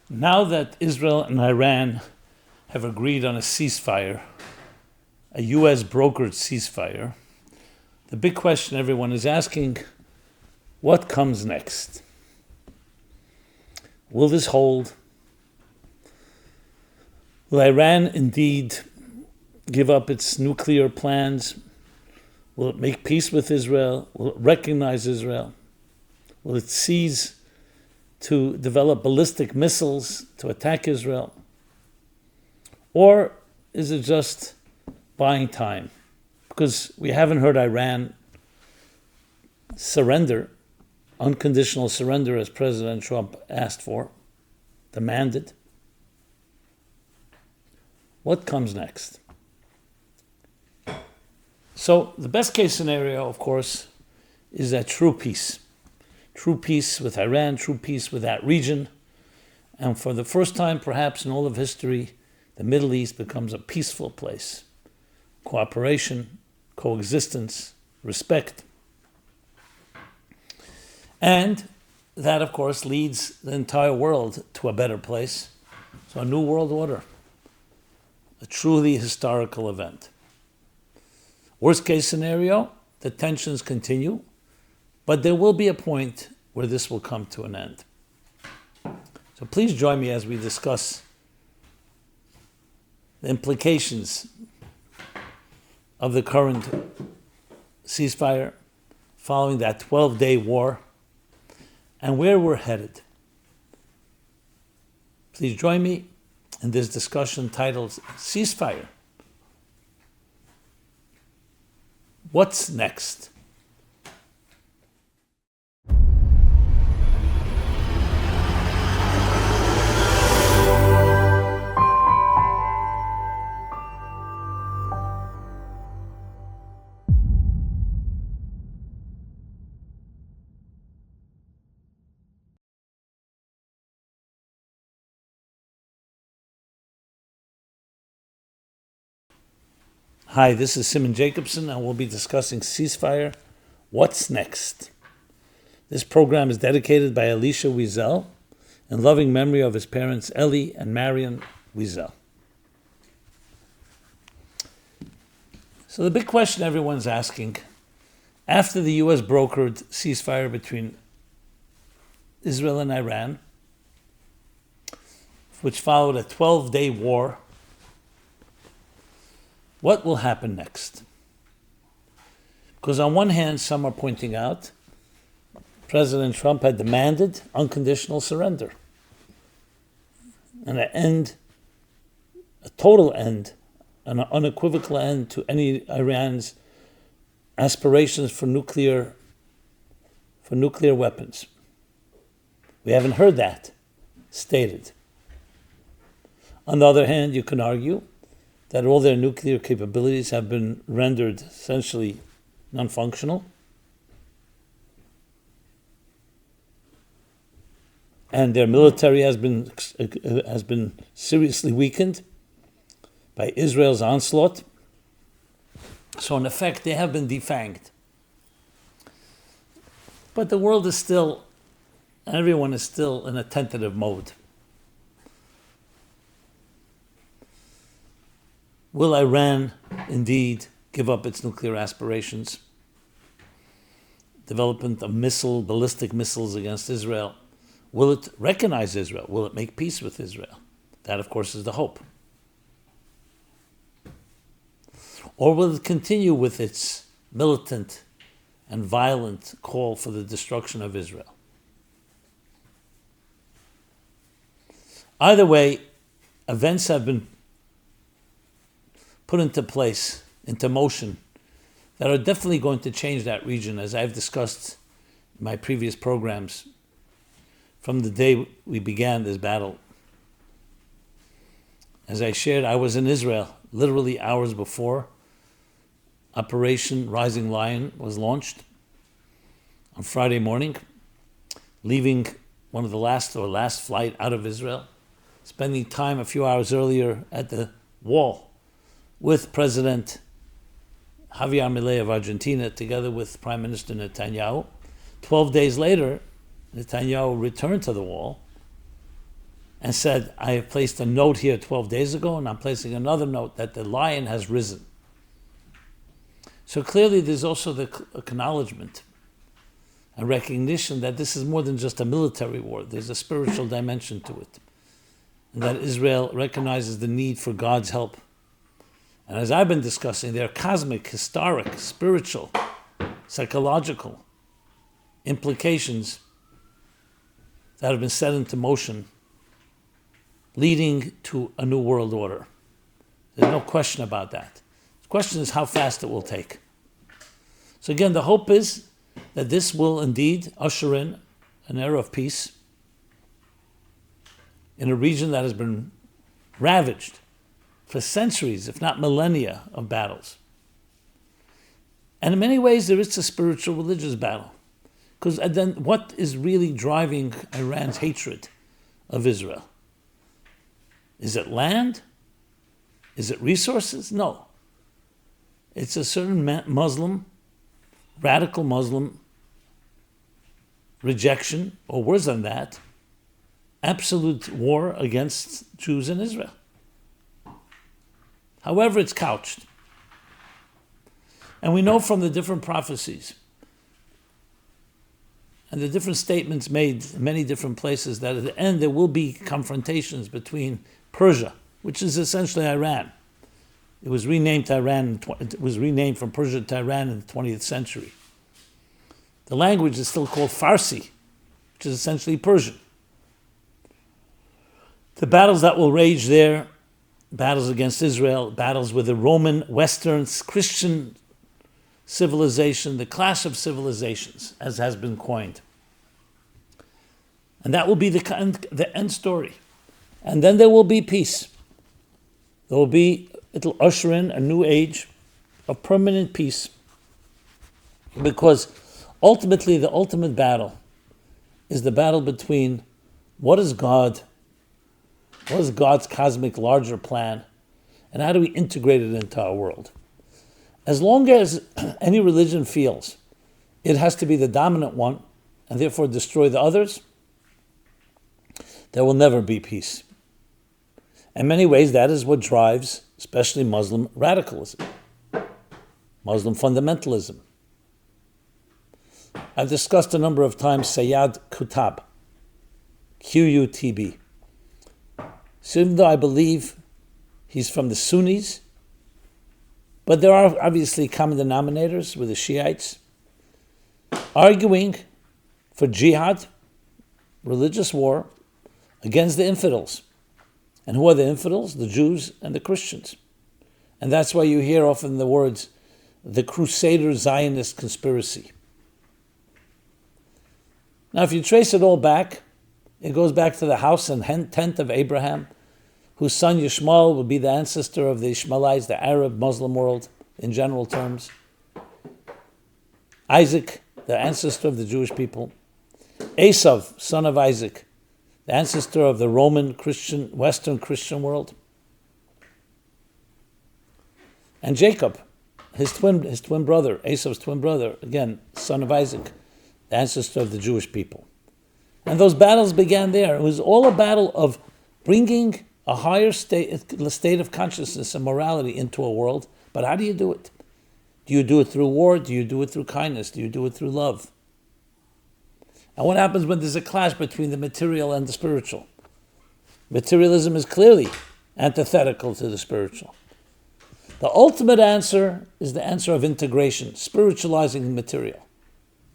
Now that Israel and Iran have agreed on a ceasefire, a U.S. brokered ceasefire, the big question everyone is asking, what comes next? Will this hold? Will Iran indeed give up its nuclear plans? Will it make peace with Israel? Will it recognize Israel? Will it cease to develop ballistic missiles to attack Israel? Or is it just buying time? Because we haven't heard Iran surrender, unconditional surrender as President Trump asked for, demanded. What comes next? So the best case scenario, of course, is that true peace. True peace with Iran, true peace with that region. And for the first time, perhaps in all of history, the Middle East becomes a peaceful place. Cooperation, coexistence, respect. And that, of course, leads the entire world to a better place. So a new world order. A truly historical event. Worst case scenario, the tensions continue, but there will be a point where this will come to an end. So please join me as we discuss the implications of the current ceasefire following that 12-day war and where we're headed. Please join me in this discussion titled Ceasefire. What's next? Hi, this is Simon Jacobson, and we'll be discussing Ceasefire. What's next? This program is dedicated by Elisha Wiesel in loving memory of his parents Eli and Marion Wiesel. So the big question everyone's asking, after the U.S. brokered ceasefire between Israel and Iran, which followed a 12-day war, what will happen next? Because on one hand, some are pointing out President Trump had demanded unconditional surrender and a total end, an unequivocal end to any Iran's aspirations for nuclear weapons. We haven't heard that stated. On the other hand, you can argue that all their nuclear capabilities have been rendered essentially non-functional. And their military has been seriously weakened by Israel's onslaught. So in effect, they have been defanged. But the world is still, everyone is still in a tentative mode. Will Iran indeed give up its nuclear aspirations? Development of ballistic missiles against Israel. Will it recognize Israel? Will it make peace with Israel? That, of course, is the hope. Or will it continue with its militant and violent call for the destruction of Israel? Either way, events have been put into motion, that are definitely going to change that region, as I've discussed in my previous programs from the day we began this battle. As I shared, I was in Israel literally hours before Operation Rising Lion was launched on Friday morning, leaving one of the last flight out of Israel, spending time a few hours earlier at the wall with President Javier Milei of Argentina, together with Prime Minister Netanyahu. 12 days later, Netanyahu returned to the wall and said, I have placed a note here 12 days ago, and I'm placing another note that the lion has risen. So clearly there's also the acknowledgement, a recognition that this is more than just a military war. There's a spiritual dimension to it. And that Israel recognizes the need for God's help. And as I've been discussing, there are cosmic, historic, spiritual, psychological implications that have been set into motion, leading to a new world order. There's no question about that. The question is how fast it will take. So again, the hope is that this will indeed usher in an era of peace in a region that has been ravaged for centuries, if not millennia, of battles. And in many ways, there is a spiritual religious battle. Because then what is really driving Iran's hatred of Israel? Is it land? Is it resources? No. It's a certain Muslim, radical Muslim rejection, or worse than that, absolute war against Jews in Israel. However it's couched. And we know from the different prophecies and the different statements made in many different places that at the end there will be confrontations between Persia, which is essentially Iran. It was renamed Iran. It was renamed from Persia to Iran in the 20th century. The language is still called Farsi, which is essentially Persian. The battles that will rage there, battles against Israel, battles with the Roman, Western, Christian civilization, the clash of civilizations, as has been coined. And that will be the end story. And then there will be peace. It'll usher in a new age of permanent peace. Because ultimately, the ultimate battle is the battle between what is God's cosmic larger plan, and how do we integrate it into our world. As long as any religion feels it has to be the dominant one, and therefore destroy the others, there will never be peace. In many ways, that is what drives, especially Muslim radicalism, Muslim fundamentalism. I've discussed a number of times Sayyid Qutb, Qutb. So even though I believe he's from the Sunnis, but there are obviously common denominators with the Shiites, arguing for jihad, religious war, against the infidels. And who are the infidels? The Jews and the Christians. And that's why you hear often the words, the Crusader Zionist conspiracy. Now, if you trace it all back, it goes back to the house and tent of Abraham, whose son Yishmael would be the ancestor of the Ishmaelites, the Arab Muslim world in general terms. Isaac, the ancestor of the Jewish people. Esav, son of Isaac, the ancestor of the Roman Christian, Western Christian world. And Jacob, his twin brother, Esav's twin brother, again, son of Isaac, the ancestor of the Jewish people. And those battles began there. It was all a battle of bringing a higher state of consciousness and morality into a world. But how do you do it? Do you do it through war? Do you do it through kindness? Do you do it through love? And what happens when there's a clash between the material and the spiritual? Materialism is clearly antithetical to the spiritual. The ultimate answer is the answer of integration, spiritualizing the material,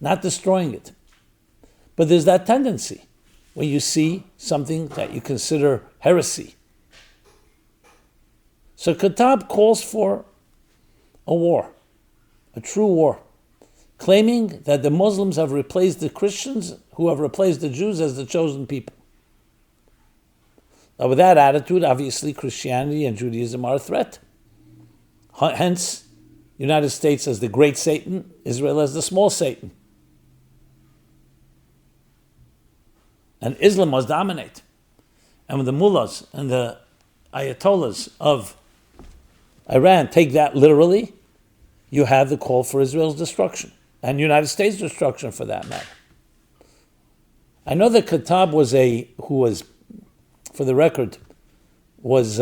not destroying it. But there's that tendency when you see something that you consider heresy. So Qutb calls for a war, a true war, claiming that the Muslims have replaced the Christians, who have replaced the Jews as the chosen people. Now, with that attitude, obviously Christianity and Judaism are a threat. Hence, United States as the great Satan, Israel as the small Satan. And Islam must dominate. And when the mullahs and the ayatollahs of Iran take that literally, you have the call for Israel's destruction, and United States destruction for that matter. I know that Qutb who was for the record, was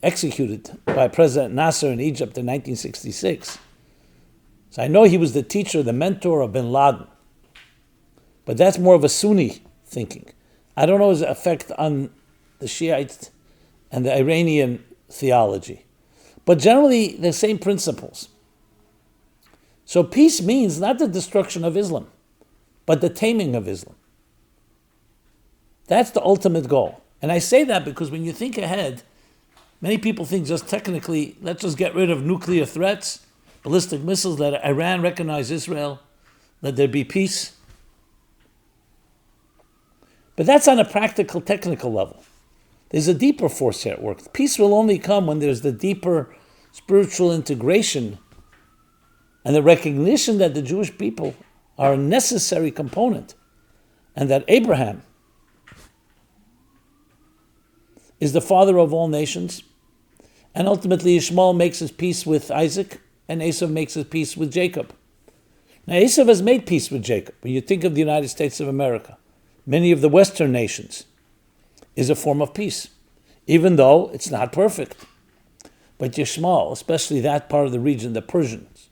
executed by President Nasser in Egypt in 1966. So I know he was the teacher, the mentor of bin Laden. But that's more of a Sunni thinking. I don't know his effect on the Shiites and the Iranian theology. But generally, the same principles. So peace means not the destruction of Islam, but the taming of Islam. That's the ultimate goal. And I say that because when you think ahead, many people think just technically, let's just get rid of nuclear threats, ballistic missiles, let Iran recognize Israel, let there be peace. But that's on a practical, technical level. There's a deeper force here at work. Peace will only come when there's the deeper spiritual integration and the recognition that the Jewish people are a necessary component, and that Abraham is the father of all nations, and ultimately Ishmael makes his peace with Isaac, and Esau makes his peace with Jacob. Now Esau has made peace with Jacob. When you think of the United States of America, many of the Western nations, is a form of peace, even though it's not perfect. But Ishmael, especially that part of the region, the Persians,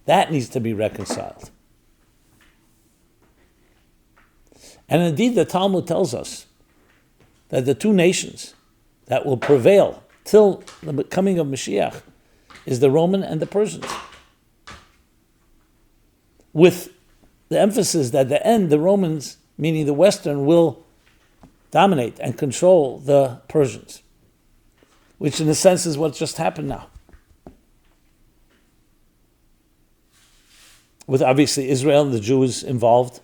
that needs to be reconciled. And indeed, the Talmud tells us that the two nations that will prevail till the coming of Mashiach is the Roman and the Persians. With the emphasis that at the end, the Romans, meaning the Western, will dominate and control the Persians, which in a sense is what just happened now. With obviously Israel and the Jews involved,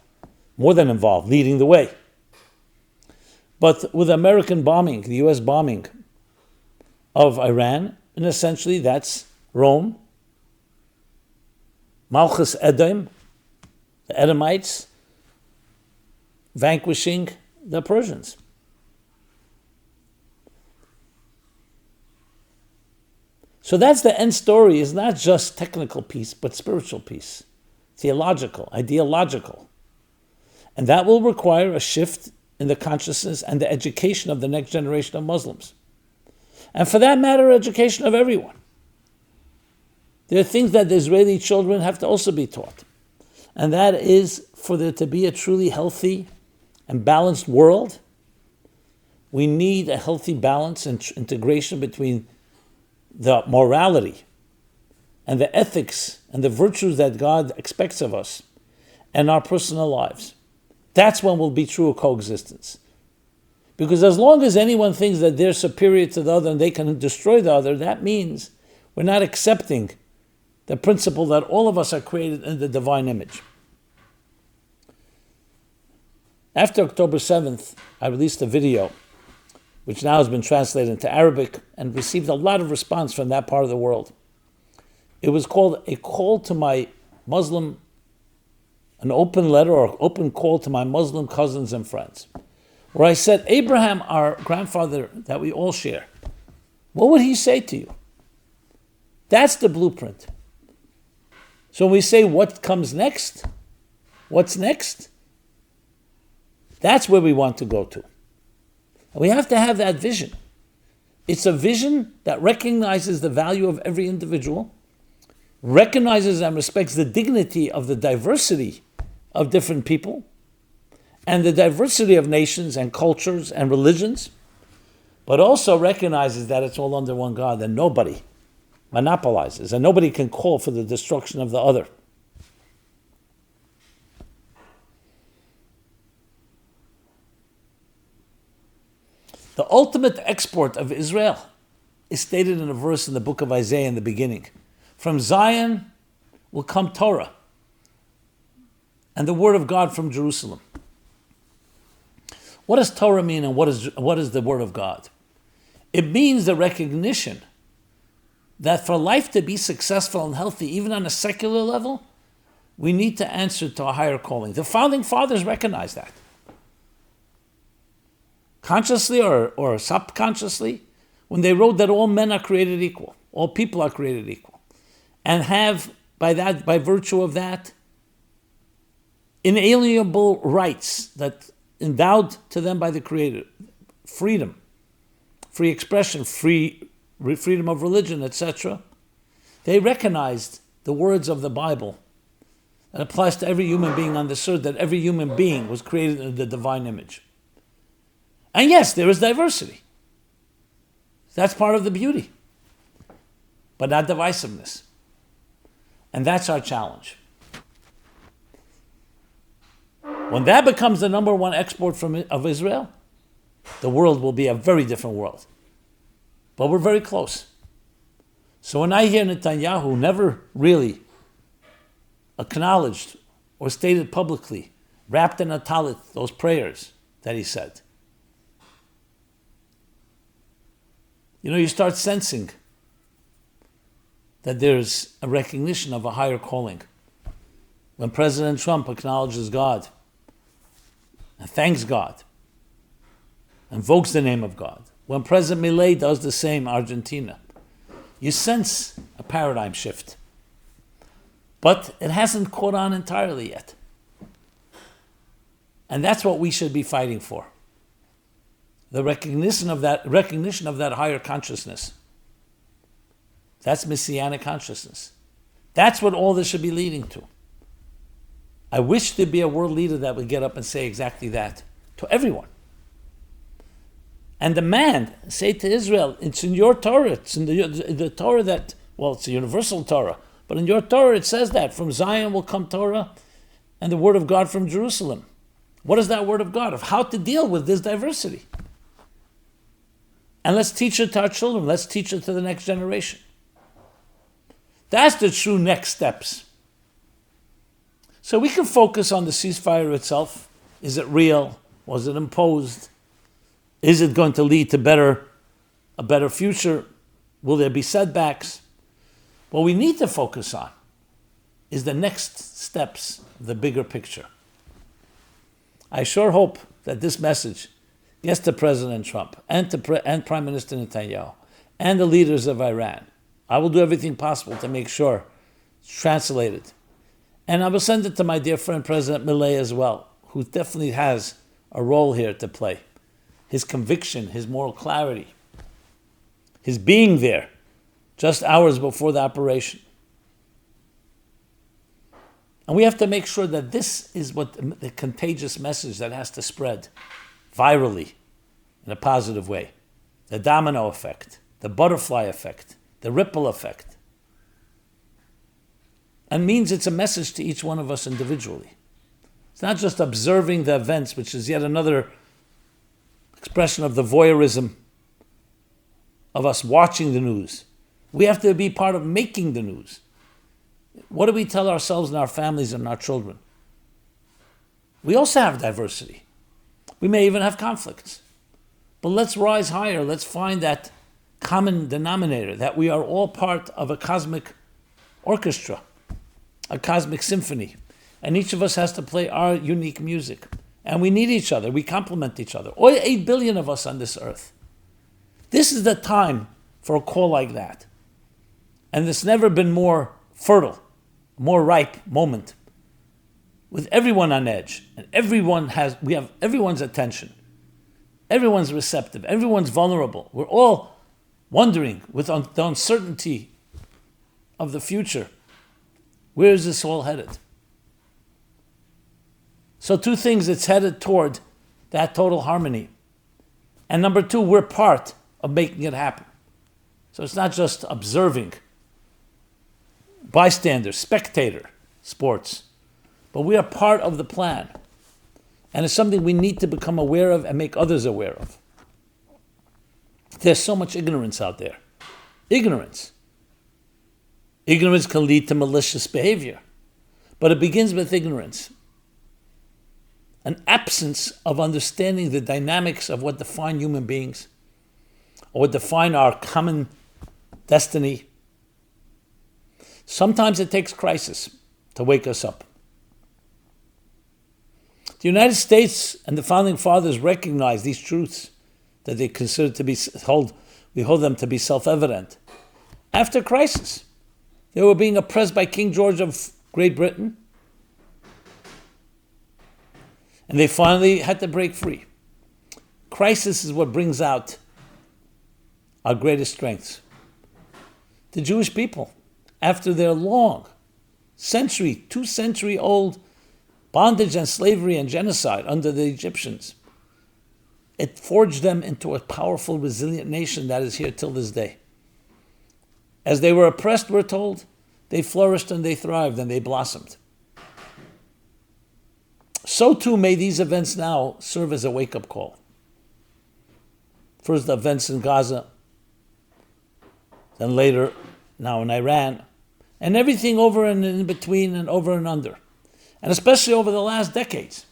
more than involved, leading the way. But with American bombing, the US bombing of Iran, and essentially that's Rome, Malchus Edom, the Edomites, vanquishing the Persians. So that's the end story, is not just technical peace, but spiritual peace, theological, ideological. And that will require a shift in the consciousness and the education of the next generation of Muslims. And for that matter, education of everyone. There are things that the Israeli children have to also be taught. And that is, for there to be a truly healthy and balanced world, we need a healthy balance and integration between the morality and the ethics and the virtues that God expects of us and our personal lives. That's when will be true coexistence. Because as long as anyone thinks that they're superior to the other and they can destroy the other, that means we're not accepting the principle that all of us are created in the divine image. After October 7th, I released a video, which now has been translated into Arabic and received a lot of response from that part of the world. It was called A Call to My Muslim, an open letter or open call to my Muslim cousins and friends, where I said, Abraham, our grandfather that we all share, what would he say to you? That's the blueprint. So when we say what comes next, what's next? That's where we want to go to. And we have to have that vision. It's a vision that recognizes the value of every individual, recognizes and respects the dignity of the diversity of different people, and the diversity of nations and cultures and religions, but also recognizes that it's all under one God and nobody monopolizes and nobody can call for the destruction of the other. The ultimate export of Israel is stated in a verse in the book of Isaiah in the beginning. From Zion will come Torah and the word of God from Jerusalem. What does Torah mean and what is the word of God? It means the recognition that for life to be successful and healthy, even on a secular level, we need to answer to a higher calling. The founding fathers recognized that. Consciously or subconsciously, when they wrote that all men are created equal, all people are created equal, and have, by virtue of that, inalienable rights that endowed to them by the Creator, freedom, free expression, freedom of religion, etc., they recognized the words of the Bible that applies to every human being on this earth, that every human being was created in the divine image. And yes, there is diversity. That's part of the beauty, but not divisiveness. And that's our challenge. When that becomes the number one export of Israel, the world will be a very different world. But we're very close. So when I hear Netanyahu never really acknowledged or stated publicly, wrapped in a talit, those prayers that he said, you start sensing that there's a recognition of a higher calling. When President Trump acknowledges God and thanks God, invokes the name of God, when President Milei does the same, Argentina, you sense a paradigm shift. But it hasn't caught on entirely yet. And that's what we should be fighting for. The recognition of that higher consciousness. That's messianic consciousness. That's what all this should be leading to. I wish there'd be a world leader that would get up and say exactly that to everyone. And demand, say to Israel, it's in your Torah, it's in the Torah that, it's a universal Torah, but in your Torah it says that from Zion will come Torah and the word of God from Jerusalem. What is that word of God? Of how to deal with this diversity. And let's teach it to our children. Let's teach it to the next generation. That's the true next steps. So we can focus on the ceasefire itself. Is it real? Was it imposed? Is it going to lead to a better future? Will there be setbacks? What we need to focus on is the next steps, the bigger picture. I sure hope that this message gets to President Trump and Prime Minister Netanyahu and the leaders of Iran. I will do everything possible to make sure it's translated. And I will send it to my dear friend President Milei as well, who definitely has a role here to play. His conviction, his moral clarity, his being there just hours before the operation. And we have to make sure that this is what the contagious message that has to spread virally in a positive way. The domino effect, the butterfly effect, the ripple effect. And means it's a message to each one of us individually. It's not just observing the events, which is yet another expression of the voyeurism of us watching the news. We have to be part of making the news. What do we tell ourselves and our families and our children? We also have diversity. We may even have conflicts. But let's rise higher. Let's find that common denominator, that we are all part of a cosmic orchestra, a cosmic symphony. And each of us has to play our unique music. And we need each other. We complement each other. 8 billion of us on this earth. This is the time for a call like that. And there's never been more fertile, more ripe moment. With everyone on edge. And we have everyone's attention. Everyone's receptive. Everyone's vulnerable. We're all wondering with the uncertainty of the future. Where is this all headed? So 2 things, it's headed toward that total harmony. And number 2, we're part of making it happen. So it's not just observing, bystander, spectator sports, but we are part of the plan. And it's something we need to become aware of and make others aware of. There's so much ignorance out there. Ignorance. Ignorance can lead to malicious behavior, but it begins with ignorance. An absence of understanding the dynamics of what define human beings, or what define our common destiny. Sometimes it takes crisis to wake us up. The United States and the Founding Fathers recognized these truths that they consider to be we hold them to be self-evident. After crisis, they were being oppressed by King George of Great Britain, and they finally had to break free. Crisis is what brings out our greatest strengths. The Jewish people, after their long, 2-century-old bondage and slavery and genocide under the Egyptians, it forged them into a powerful, resilient nation that is here till this day. As they were oppressed, we're told, they flourished and they thrived and they blossomed. So too may these events now serve as a wake-up call. First the events in Gaza, then later now in Iran, and everything over and in between and over and under, and especially over the last decades.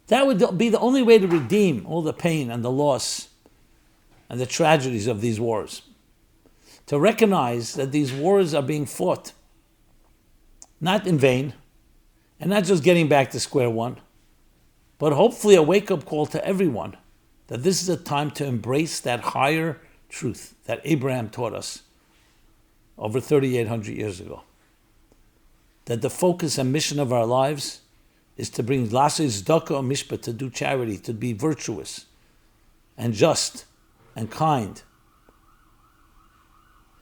That would be the only way to redeem all the pain and the loss and the tragedies of these wars. To recognize that these wars are being fought not in vain, and not just getting back to square one, but hopefully a wake-up call to everyone that this is a time to embrace that higher truth that Abraham taught us over 3,800 years ago. That the focus and mission of our lives is to bring lasei tzedakah mishpat, to do charity, to be virtuous and just and kind,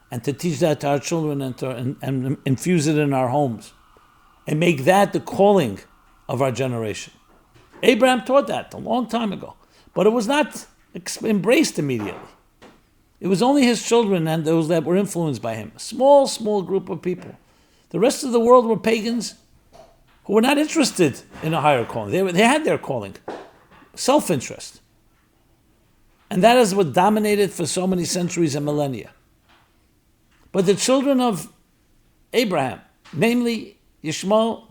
and to teach that to our children and infuse it in our homes and make that the calling of our generation. Abraham taught that a long time ago, but it was not embraced immediately. It was only his children and those that were influenced by him, a small group of people. The rest of the world were pagans who were not interested in a higher calling. They had their calling, self-interest. And that is what dominated for so many centuries and millennia. But the children of Abraham, namely Yishmael,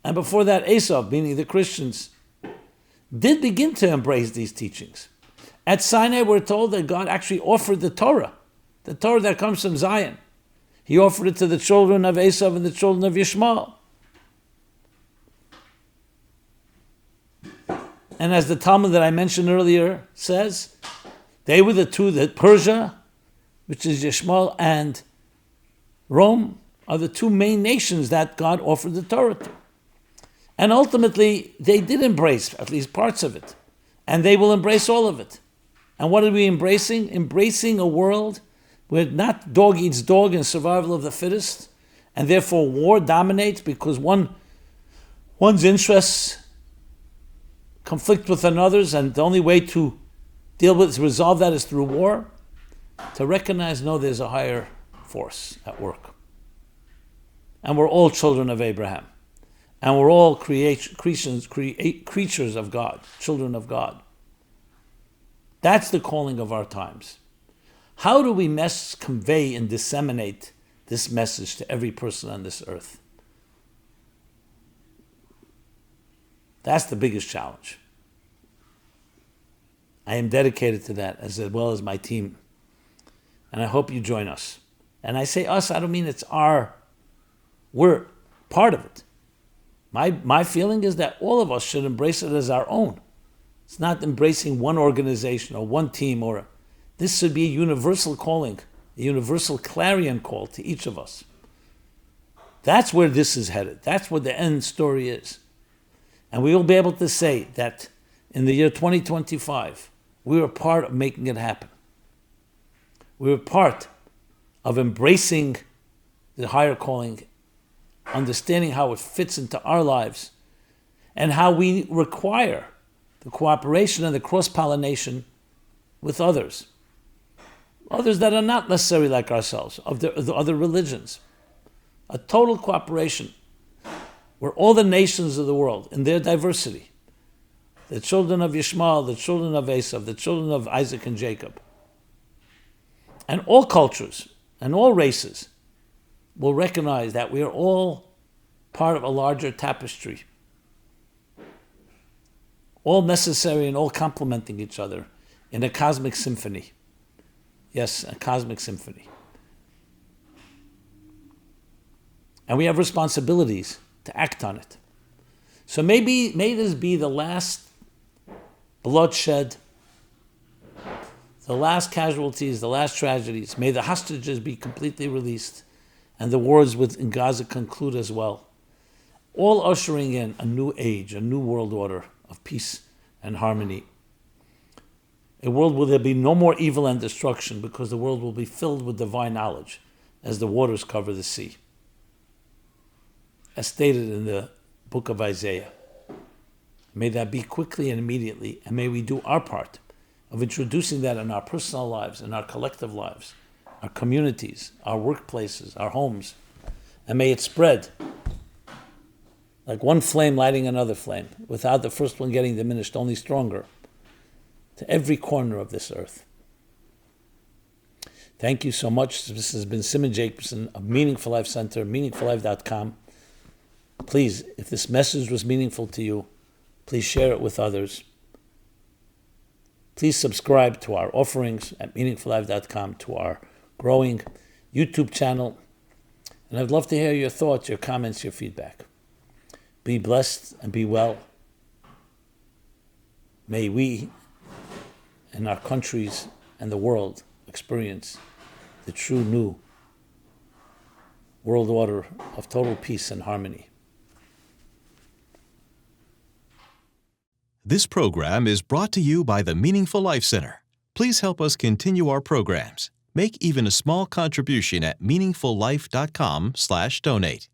and before that Esau, meaning the Christians, did begin to embrace these teachings. At Sinai, we're told that God actually offered the Torah that comes from Zion. He offered it to the children of Esau and the children of Yishmael. And as the Talmud that I mentioned earlier says, they were the two, that Persia, which is Yishmael, and Rome, are the two main nations that God offered the Torah to. And ultimately, they did embrace at least parts of it. And they will embrace all of it. And what are we embracing? Embracing a world where not dog eats dog and survival of the fittest, and therefore war dominates because one's interests conflict with another's, and the only way to resolve that is through war. To recognize, no, there's a higher force at work. And we're all children of Abraham. And we're all creatures of God, children of God. That's the calling of our times. How do we convey and disseminate this message to every person on this earth? That's the biggest challenge. I am dedicated to that, as well as my team. And I hope you join us. And I say us, I don't mean we're part of it. My feeling is that all of us should embrace it as our own. It's not embracing one organization or one team, this should be a universal calling, a universal clarion call to each of us. That's where this is headed. That's what the end story is. And we will be able to say that in the year 2025, we were part of making it happen. We were part of embracing the higher calling, understanding how it fits into our lives, and how we require the cooperation and the cross-pollination with others that are not necessarily like ourselves, of the other religions. A total cooperation where all the nations of the world, in their diversity, the children of Yishmael, the children of Esau, the children of Isaac and Jacob, and all cultures and all races will recognize that we are all part of a larger tapestry, all necessary and all complementing each other in a cosmic symphony. Yes, a cosmic symphony. And we have responsibilities to act on it. So may this be the last bloodshed, the last casualties, the last tragedies. May the hostages be completely released and the wars in Gaza conclude as well. All ushering in a new age, a new world order of peace and harmony. A world where there be no more evil and destruction, because the world will be filled with divine knowledge as the waters cover the sea. As stated in the book of Isaiah. May that be quickly and immediately, and may we do our part of introducing that in our personal lives, in our collective lives, our communities, our workplaces, our homes, and may it spread like one flame lighting another flame, without the first one getting diminished, only stronger, to every corner of this earth. Thank you so much. This has been Simon Jacobson of Meaningful Life Center, meaningfullife.com. Please, if this message was meaningful to you, please share it with others. Please subscribe to our offerings at meaningfullife.com, to our growing YouTube channel. And I'd love to hear your thoughts, your comments, your feedback. Be blessed and be well. May we and our countries and the world experience the true new world order of total peace and harmony. This program is brought to you by the Meaningful Life Center. Please help us continue our programs. Make even a small contribution at meaningfullife.com/donate.